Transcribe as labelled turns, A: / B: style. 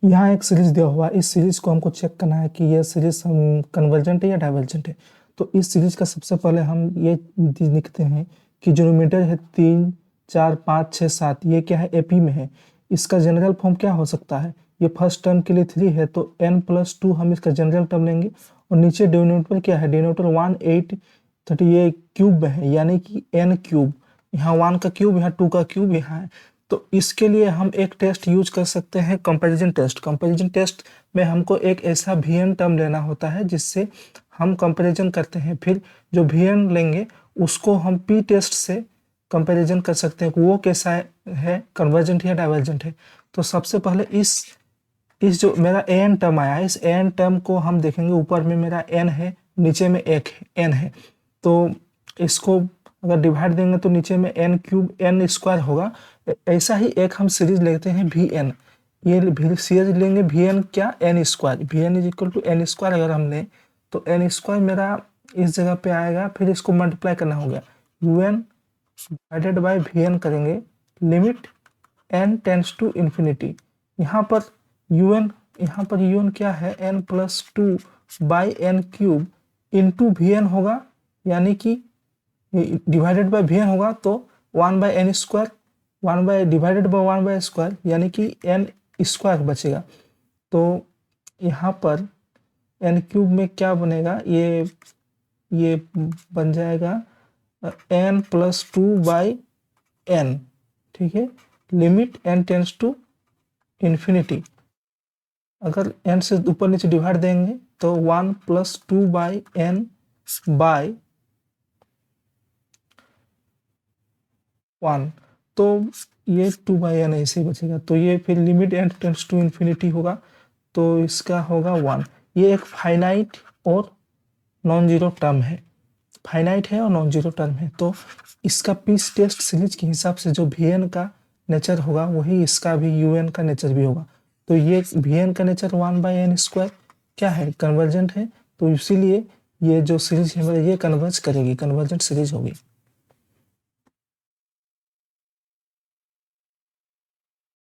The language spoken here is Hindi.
A: यहाँ एक सीरीज दिया हुआ है, इस सीरीज को हमको चेक करना है कि ये सीरीज हम कन्वर्जेंट है या डाइवर्जेंट है। तो इस सीरीज का सबसे पहले हम ये लिखते हैं कि जो न्यूमरेटर है 3, 4, 5, 6, 7, ये क्या है एपी में है। इसका जनरल फॉर्म क्या हो सकता है, ये फर्स्ट टर्म के लिए 3 है तो n+2 हम इसका जनरल टर्म लेंगे। और नीचे डिनोमिनेटर क्या है, डिनोमिनेटर 1, 8, 30 ये क्यूब में है, यानी कि n क्यूब। यहाँ 1 का क्यूब, यहाँ 2 का क्यूब यहाँ है। तो इसके लिए हम एक टेस्ट यूज कर सकते हैं, कंपैरिजन टेस्ट। कंपैरिजन टेस्ट में हमको एक ऐसा वीएन टर्म लेना होता है जिससे हम कंपैरिजन करते हैं। फिर जो वीएन लेंगे उसको हम पी टेस्ट से कंपैरिजन कर सकते हैं कि वो कैसा है, कन्वर्जेंट या डाइवर्जेंट है। तो सबसे पहले इस जो मेरा एन टर्म आया है, इस एन टर्म को हम देखेंगे। ऊपर में मेरा एन है, नीचे में एक एन है, तो इसको अगर डिवाइड देंगे तो नीचे में n क्यूब n स्क्वायर होगा। ऐसा ही एक हम सीरीज लेते हैं वी एन, ये सीरीज लेंगे वी एन क्या, N square. V N is equal to N square अगर हम लें तो एन स्क्वायर मेरा इस जगह पे आएगा, फिर इसको मल्टीप्लाई करना होगा। U n divided by v n करेंगे, limit n tends to infinity. यहाँ पर यू एन क्या है, n+2 by n cube into v n होगा, यानी कि डिवाइडेड बाय वी एन होगा तो 1/n square, 1 by divided by 1 bye square, यानी कि n स्क्वायर बचेगा। तो यहाँ पर n क्यूब में क्या बनेगा, ये बन जाएगा n+2 बाई n, ठीक है। Limit n tends to infinity. अगर n से ऊपर नीचे डिवाइड देंगे तो 1+2 बाई n बाई 1, तो ये 2/n ऐसे ही बचेगा। तो ये फिर limit n tends to infinity होगा, तो इसका होगा 1। ये एक फाइनाइट और नॉन जीरो टर्म है, फाइनाइट है और नॉन जीरो टर्म है। तो इसका पीस टेस्ट सीरीज के हिसाब से जो वी एन का नेचर होगा वही इसका भी यू एन का नेचर भी होगा। तो ये वी एन का नेचर 1/n स्क्वायर क्या है, कन्वर्जेंट है। तो इसीलिए ये जो सीरीज है ये कन्वर्ज करेगी, कन्वर्जेंट सीरीज होगी।